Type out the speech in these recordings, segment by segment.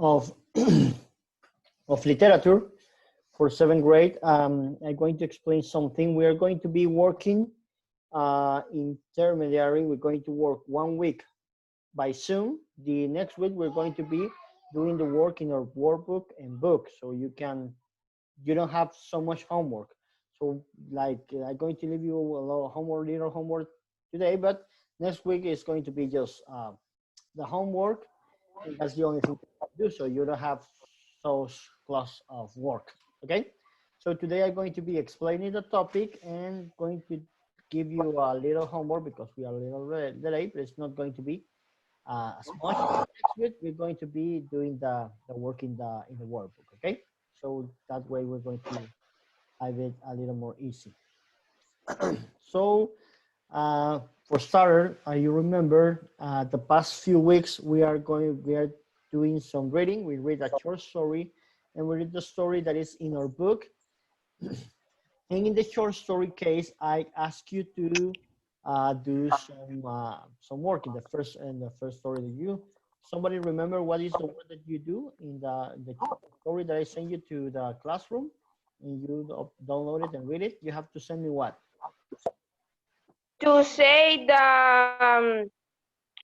of of literature for 7th grade. I'm going to explain something. We are going to be working intermediary. We're going to work 1 week by Zoom. The next week we're going to be doing the work in our workbook and book, so you don't have so much homework. So like I'm going to leave you a little homework today, but next week is going to be just the homework, and that's the only thing to do, so you don't have those class of work. Okay, so today I'm going to be explaining the topic and going to give you a little homework because we are a little late, but it's not going to be as much. Next week we're going to be doing the work in the workbook. Okay, so that way we're going to have it a little more easy. So for starter, you remember the past few weeks we are doing some reading. We read a short story, and we read the story that is in our book. And in the short story case, I ask you to do some work in the first story that you. Somebody remember what is the work that you do in the story that I send you to the classroom, and you download it and read it? You have to send me what? To say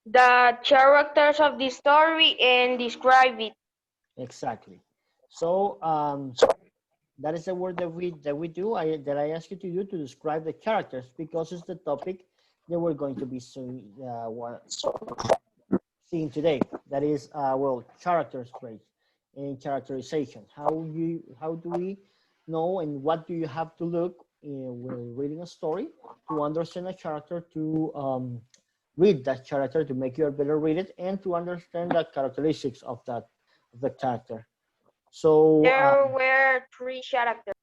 the characters of the story and describe it. Exactly. So that is the word that we do. That I ask you to do to describe the characters, because it's the topic that we're going to be seeing today. That is well, characters traits and characterization. How do we know, and what do you have to look when reading a story to understand a character, to read that character, to make you better read it, and to understand the characteristics of the character. So there were 3 characters.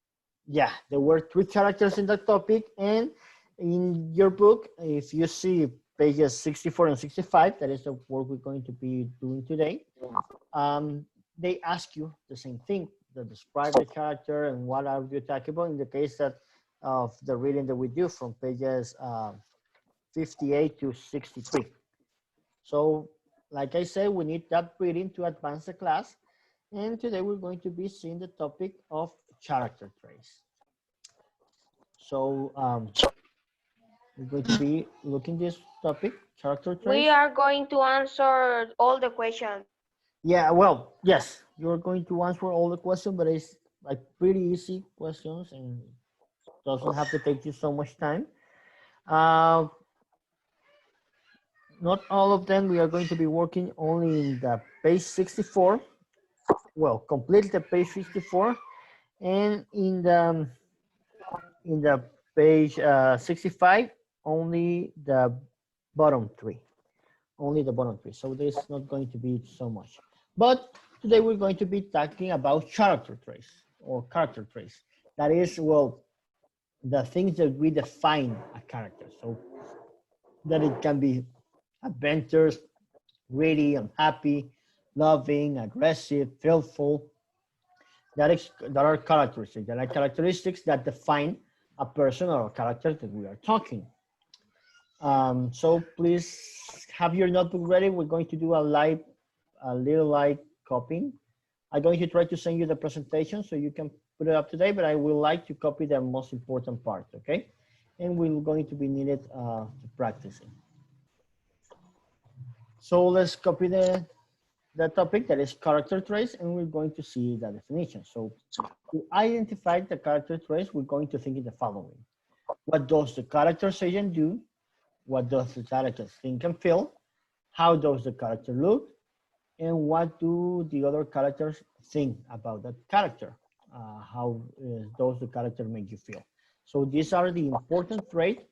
yeah, there were 3 characters in that topic, and in your book, if you see pages 64 and 65, that is the work we're going to be doing today. They ask you the same thing, to describe the character and what are you talking about. In the case that of the reading that we do from pages 58 to 63. So, like I said, we need that reading to advance the class. And today we're going to be seeing the topic of character traits. So we're going to be looking this topic, character traits. We are going to answer all the questions. Yeah, well, yes, you're going to answer all the questions, but it's like pretty easy questions and doesn't have to take you so much time. Not all of them. We are going to be working only in the page 64. Well, complete the page 64, and in the page 65, only the bottom 3. Only the bottom 3. So there's not going to be so much. But today we're going to be talking about character traits or character traits. That is, well, the things that we define a character. So that it can be adventurous, greedy, unhappy, loving, aggressive, fearful. That are characteristics. That are characteristics that define a person or a character that we are talking. So please have your notebook ready. We're going to do a little light copying. I'm going to try to send you the presentation so you can put it up today, but I would like to copy the most important part, okay? And we're going to be needed to practice it. So let's copy the topic, that is character traits, and we're going to see the definition. So to identify the character traits, we're going to think in the following. What does the characterization do? What does the character think and feel? How does the character look? And what do the other characters think about that character? How does the character make you feel? So these are the important traits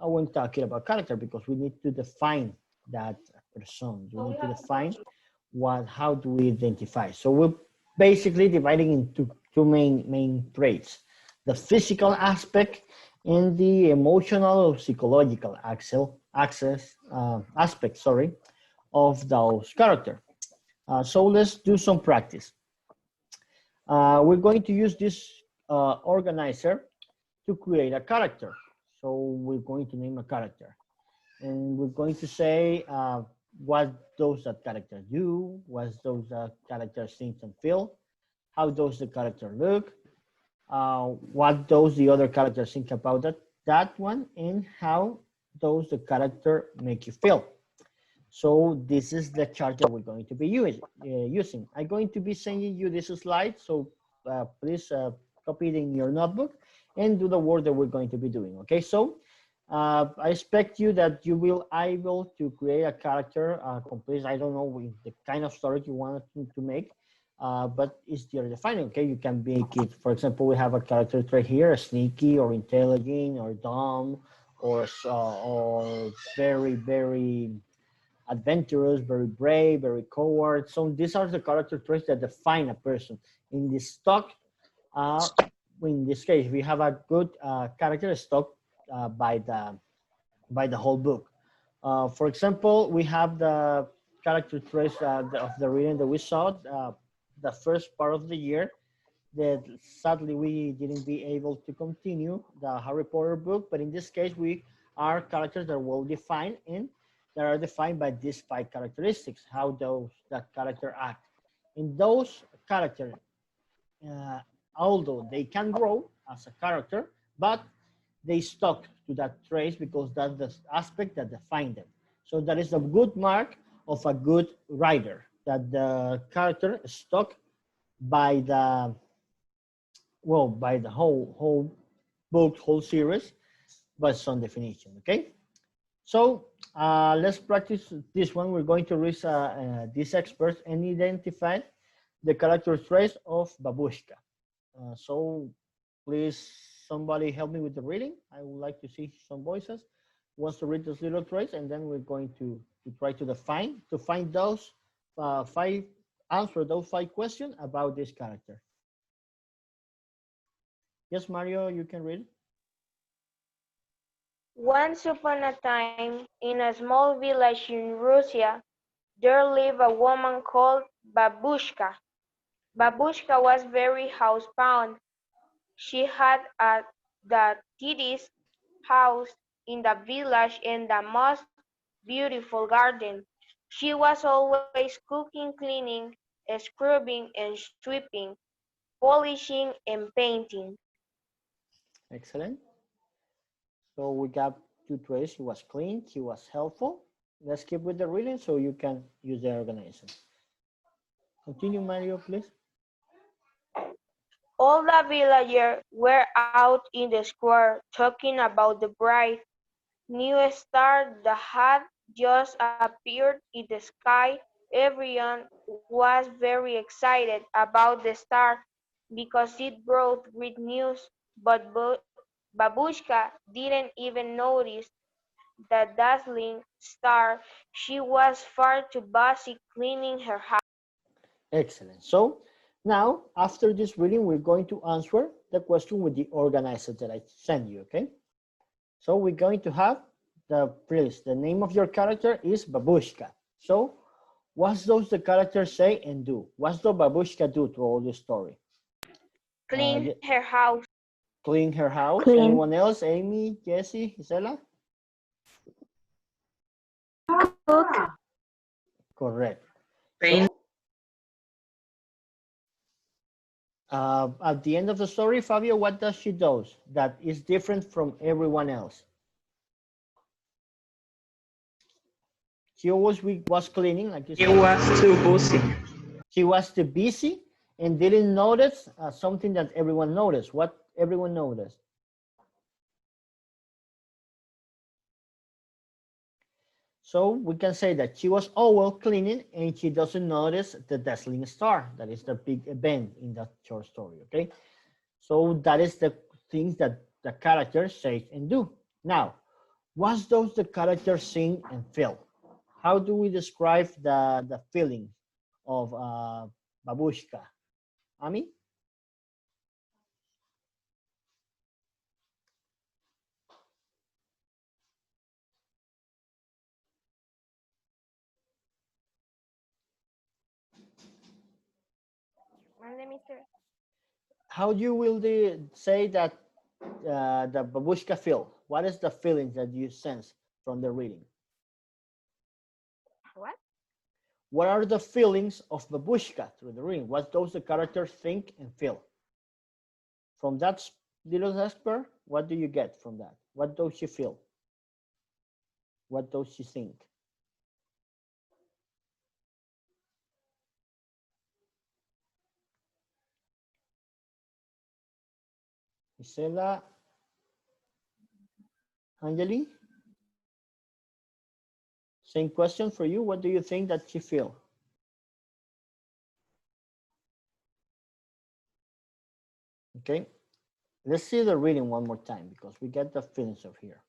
when talking about character, because we need to define that person. We need to define how do we identify. So we're basically dividing into 2 main traits: the physical aspect and the emotional or psychological aspect of those characters. So let's do some practice. We're going to use this organizer to create a character. So we're going to name a character, and we're going to say what does that character do, what those character think and feel, how does the character look, what does the other character think about that one, and how does the character make you feel. So this is the chart that we're going to be using. I'm going to be sending you this slide, so please copy it in your notebook and do the work that we're going to be doing, okay? So I expect you that you will able to create a character complete. I don't know with the kind of story you want to make, but it's your defining, okay? You can make it, for example, we have a character trait here, sneaky or intelligent or dumb or very, very adventurous, very brave, very coward. So these are the character traits that define a person. In the stock, in this case, we have a good character stock by the whole book. For example, we have the character traits of the reading that we saw the first part of the year that sadly we didn't be able to continue the Harry Potter book, but in this case we are characters that are well defined and that are defined by these 5 characteristics, how those that character act. And those characters, uh, although they can grow as a character, but they stuck to that trace because that's the aspect that define them. So that is a good mark of a good writer, that the character stuck by the by the whole book, whole series, but some definition, okay? So let's practice this one. We're going to read these experts and identify the character traits of Babushka. So please, somebody help me with the reading. I would like to see some voices. Wants to read those little traits, and then we're going to try to find those 5, answer those 5 questions about this character. Yes, Mario, you can read. Once upon a time, in a small village in Russia, there lived a woman called Babushka. Babushka was very housebound. She had the tiniest house in the village and the most beautiful garden. She was always cooking, cleaning, scrubbing, and sweeping, polishing, and painting. Excellent. So we got 2 traits. He was clean, he was helpful. Let's keep with the reading so you can use the organization. Continue, Mario, please. All the villagers were out in the square talking about the bright new star that had just appeared in the sky. Everyone was very excited about the star because it brought great news, but Babushka didn't even notice the dazzling star. She was far too busy cleaning her house. Excellent. So now, after this reading, we're going to answer the question with the organizer that I sent you, okay? So we're going to have the name of your character is Babushka. So what does the character say and do? What does Babushka do to all the story? Clean her house. Clean her house. Clean. Anyone else? Amy, Jessie, Gisela? Cook. Correct. Paint. At the end of the story, Fabio, what does she do that is different from everyone else? She always was cleaning, like you said. He was too busy. She was too busy and didn't notice something that everyone noticed. What everyone noticed? So we can say that she was always cleaning and she doesn't notice the dazzling star. That is the big event in that short story, okay? So that is the things that the characters say and do. Now, what does the character sing and feel? How do we describe the feeling of Babushka? Ami? How you will say that the Babushka feel? What is the feeling that you sense from the reading? What? What are the feelings of Babushka through the reading? What does the character think and feel? From that little expert, what do you get from that? What does she feel? What does she think? Isela, Angeli? Same question for you. What do you think that she feel? Okay, let's see the reading one more time because we get the feelings of here.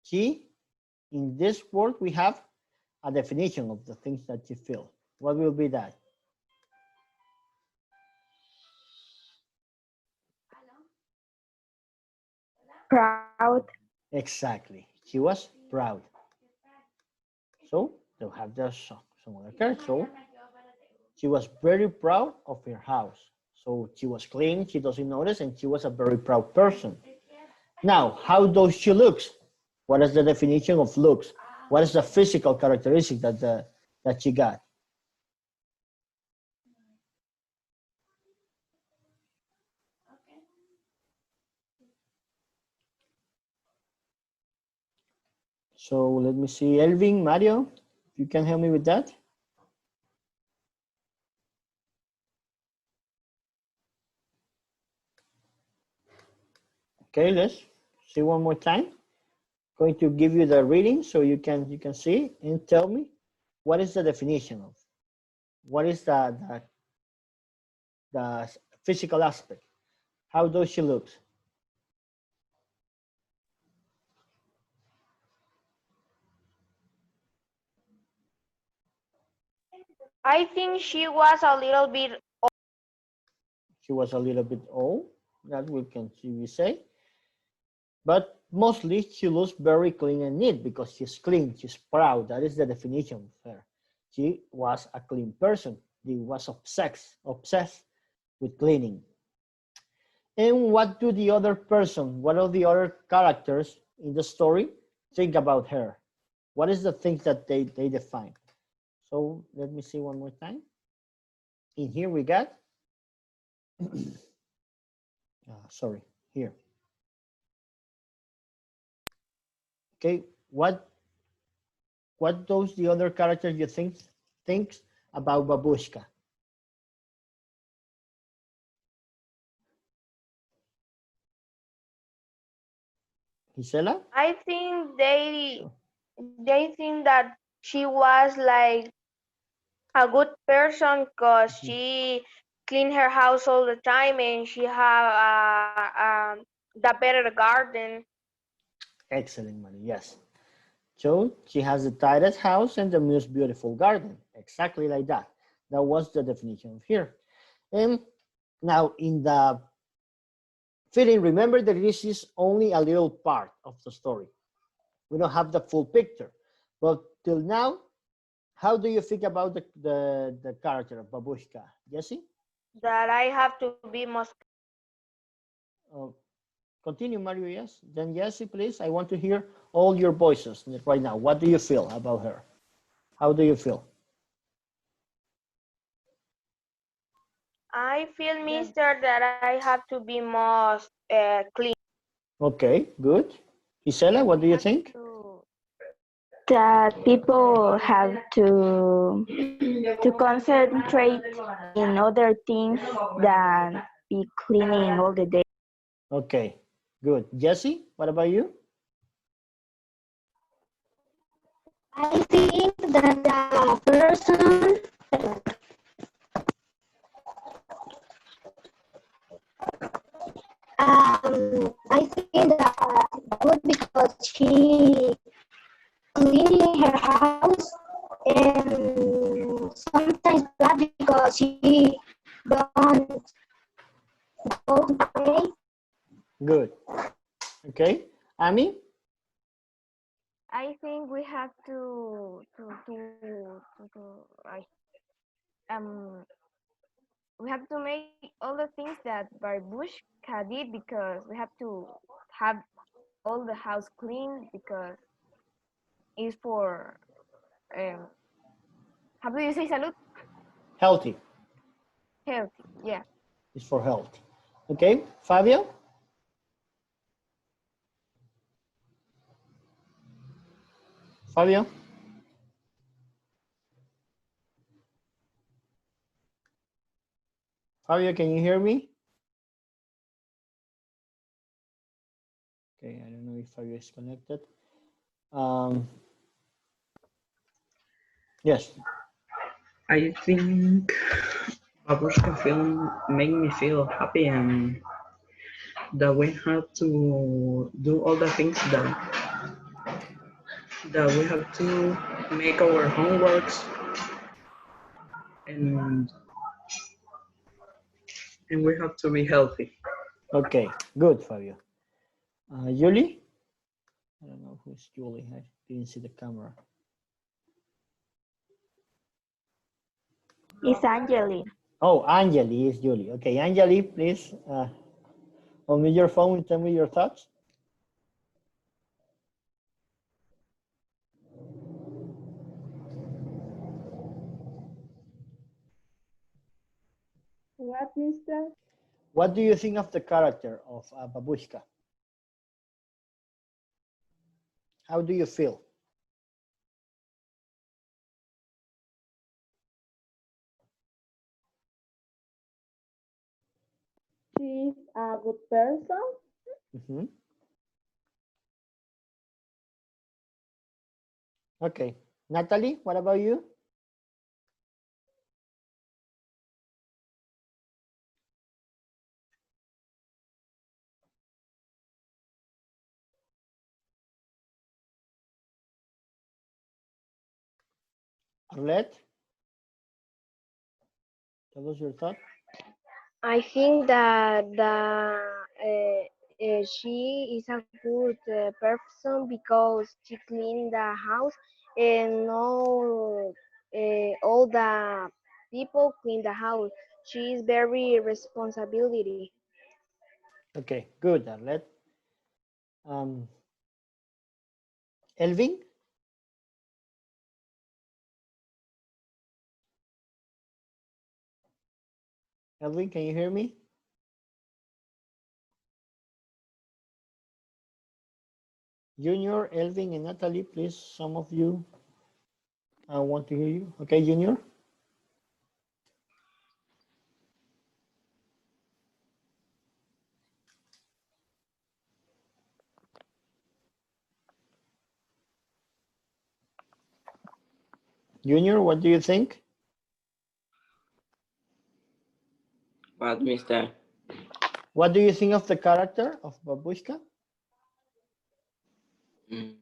She, in this word, we have a definition of the things that she feel. What will be that? Proud. Exactly. She was proud. So they'll have just some other characters. So she was very proud of her house. So she was clean, she doesn't notice, and she was a very proud person. Now, how does she looks? What is the definition of looks? What is the physical characteristic that she got? So let me see, Elvin, Mario, you can help me with that. Okay, let's see one more time. Going to give you the reading so you can see and tell me what is the definition of, what is the physical aspect. How does she look? I think she was a little bit. She was a little bit old, that we can see, we say, but mostly she looks very clean and neat because she's clean, she's proud. That is the definition of her. She was a clean person. She was obsessed with cleaning. And what do the other person, what are the other characters in the story think about her? What is the things that they define? So let me see one more time. In here we got, sorry, here. Okay, what does the other characters you think thinks about Babushka? Gisela? I think they think that she was like a good person because she cleaned her house all the time and she have the better garden. Excellent, Marie, yes. So she has the tightest house and the most beautiful garden. Exactly like that. That was the definition of here. And now in the feeling, remember that this is only a little part of the story. We don't have the full picture. But till now, how do you think about the character of Babushka? Jesse? That I have to be most. Uh, Continue, Mario, yes? Then Jesse, please, I want to hear all your voices right now. What do you feel about her? How do you feel? I feel, Mister, that I have to be most clean. Okay, good. Isela, what do you think? That people have to concentrate in other things than be cleaning all the day. Okay, good. Jesse, what about you? I think that the person I think that good because she cleaning her house and sometimes bad because she don't go to pray. Good. Okay, Amy? I think we have like, we have to make all the things that Barbushka did because we have to have all the house clean because it's for um, How do you say salud? Healthy. Healthy. Yeah. It's for health. Okay, Fabio? Fabio? Fabio, can you hear me? Okay, I don't know if Fabio is connected. Yes. I think Babushka film make me feel happy and that we have to do all the things that we have to make our homeworks and we have to be healthy. Okay, good, Fabio. Julie? I don't know who's Julie. I didn't see the camera. It's Angeli. Oh, Angeli is Julie. Okay, Angeli, please unmute your phone and tell me your thoughts. What, mister? What do you think of the character of Babushka? How do you feel? She's a good person. Mm-hmm. Okay, Natalie, what about you? Arlette, tell us your thought. I think that she is a good person because she clean the house and no all the people clean the house. She is very responsibility. Okay, good, Arlette. Elvin? Elvin, can you hear me? Junior, Elvin, and Natalie, please, some of you, I want to hear you. Okay, Junior? Junior, what do you think? What, mister? What do you think of the character of Babushka? Mm.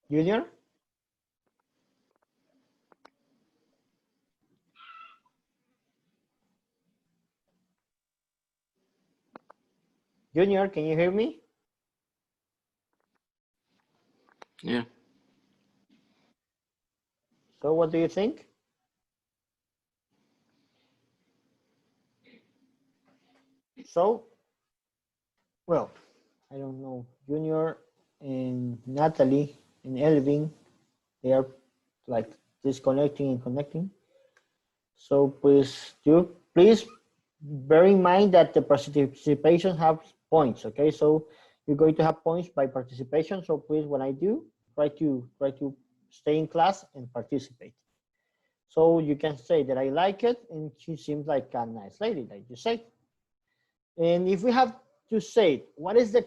Junior? Junior, can you hear me? Yeah. So what do you think? So, well, I don't know. Junior and Natalie and Elvin, they are like disconnecting and connecting. So please bear in mind that the participation has points. Okay, so you're going to have points by participation. So please, when I do, try to stay in class and participate. So you can say that I like it, and she seems like a nice lady, like you said. And if we have to say, what is the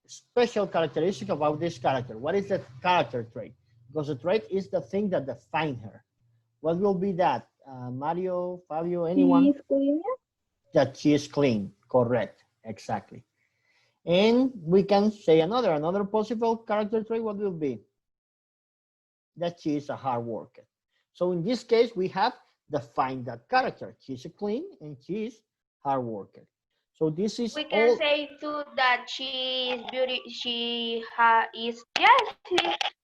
special characteristic about this character? What is the character trait? Because the trait is the thing that defines her. What will be that? Mario, Fabio, anyone? She is clean. That she is clean. Correct. Exactly. And we can say another possible character trait. What will be? That she is a hard worker. So in this case, we have defined that character. She's a clean and she is hard worker. So this is We can all. say too that she is beauty. Yes,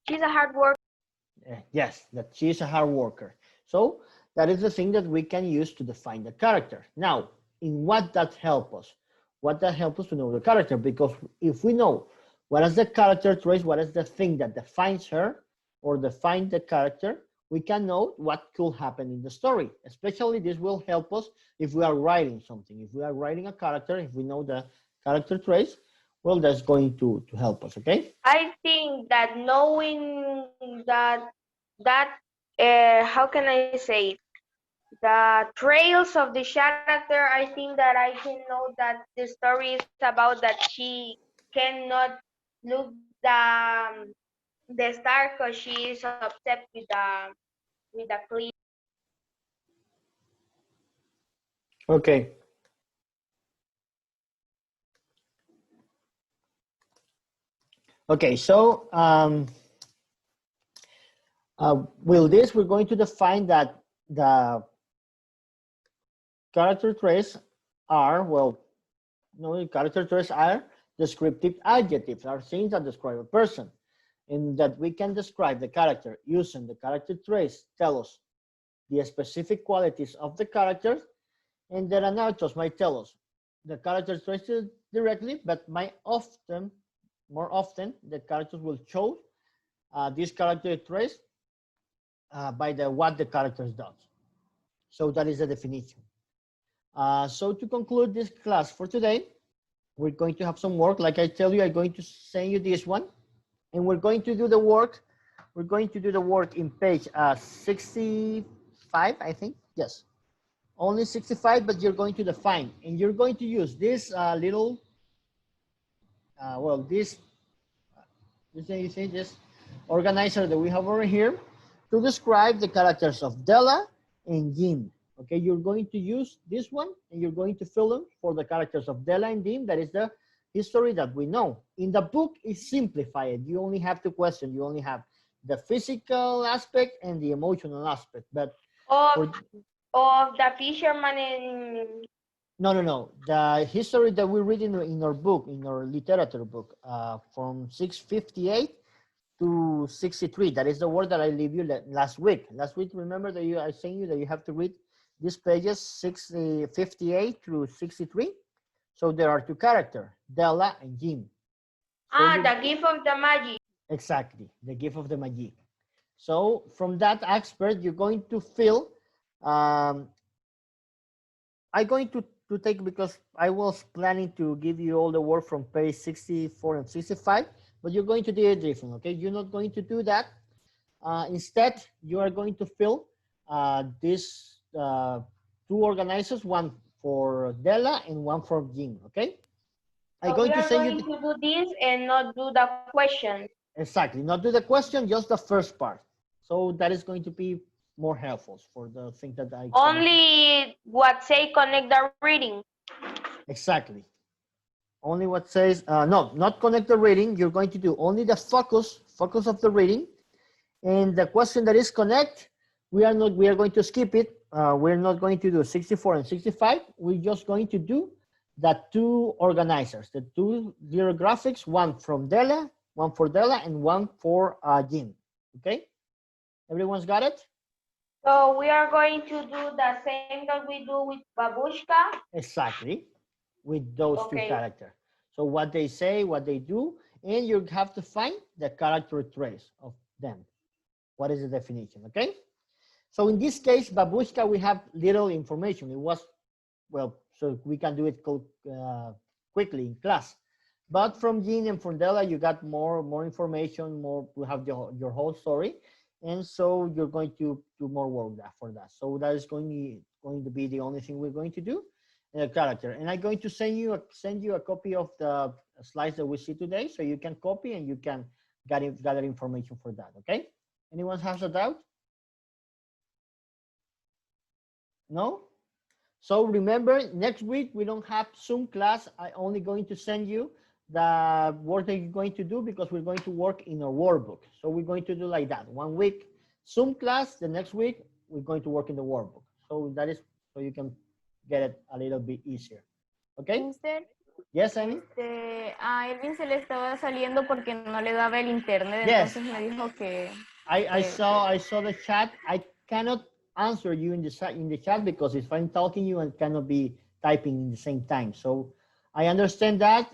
she's a hard worker. Yes, that she is a hard worker. So that is the thing that we can use to define the character. Now, in what that help us? What that help us to know the character? Because if we know what is the character trace, what is the thing that defines her or define the character, we can know what could happen in the story. Especially this will help us if we are writing something. If we are writing a character, if we know the character trace, well, that's going to help us, okay? I think that knowing that how can I say it? The trails of the character, I think that I can know that the story is about that she cannot look the star because she is upset with the clean. Okay. Okay, so with this, we're going to define that the character traits are, well, no, the character traits are descriptive adjectives, are things that describe a person, and that we can describe the character using the character traits, tell us the specific qualities of the character, and the anarchos might tell us the character traits directly, but more often, the characters will show these character traits by what the characters does. So that is the definition. So to conclude this class for today, we're going to have some work. Like I tell you, I'm going to send you this one, and we're going to do the work. We're going to do the work in page 65, I think. Yes, only 65, but you're going to define, and you're going to use this little, this organizer that we have over here to describe the characters of Della and Jim. Okay, you're going to use this one and you're going to fill in for the characters of Della and Jim. That is the history that we know. In the book, it's simplified. You only have two questions. You only have the physical aspect and the emotional aspect. But Of the fisherman in no. The history that we read in our book, in our literature book, from 658 to 63. That is the word that I leave you last week. Last week, remember that I sent you that you have to read these pages 58 through 63. So there are two characters, Della and Jim. So the gift of the magic. exactly, the gift of the magic. So from that expert, you're going to fill. I'm going to take, because I was planning to give you all the work from page 64 and 65, but you're going to do it different, okay? You're not going to do that. Instead, you are going to fill these two organizers, one for Della and one for Jim, okay? I'm So going we to are send going you to do this and not do the questions. exactly, not do the question, just the first part. So that is going to be more helpful for the thing that I Only what say connect the reading. exactly. Only what says no, not connect the reading. You're going to do only the focus of the reading, and the question that is connect, we are going to skip it. We're not going to do 64 and 65. We're just going to do the two organizers, the two zero graphics, one for Della, and one for Jim. Okay, everyone's got it. So we are going to do the same that we do with Babushka. Exactly, with those two Okay. characters. So what they say, what they do, and you have to find the character trace of them. What is the definition, okay? So in this case, Babushka, we have little information. It was, well, so we can do it quickly in class. But from Jean and from Della, you got more information, we have your whole story. And so you're going to do more work for that. So that is going to be the only thing we're going to do in a character. And I'm going to send you a copy of the slides that we see today, so you can copy and you can gather information for that, okay? Anyone has a doubt? No? So remember, next week we don't have Zoom class. I'm only going to send you the work that you're going to do, because we're going to work in our workbook. So we're going to do like that. 1 week Zoom class, the next week we're going to work in the workbook. So that is so you can get it a little bit easier. Okay? Mister, Yes, Amy? a Elvin se le estaba saliendo porque no le daba el internet, Yes. entonces me dijo que I saw the chat. I cannot answer you in the chat because if I'm talking, you cannot be typing in the same time. So I understand that.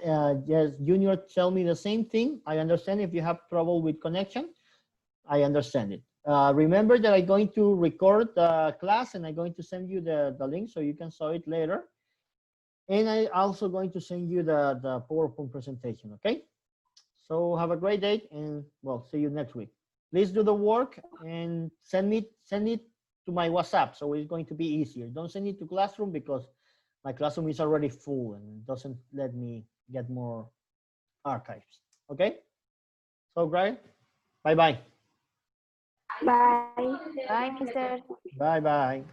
Yes, Junior tell me the same thing. I understand if you have trouble with connection. I understand it. Remember that I'm going to record the class and I'm going to send you the link so you can saw it later. And I also going to send you the PowerPoint presentation, okay? So have a great day and well, see you next week. Please do the work and send it to my WhatsApp. So it's going to be easier. Don't send it to Classroom because my Classroom is already full and doesn't let me get more archives. Okay? So great. Bye-bye. Bye. bye, Mister. Bye-bye.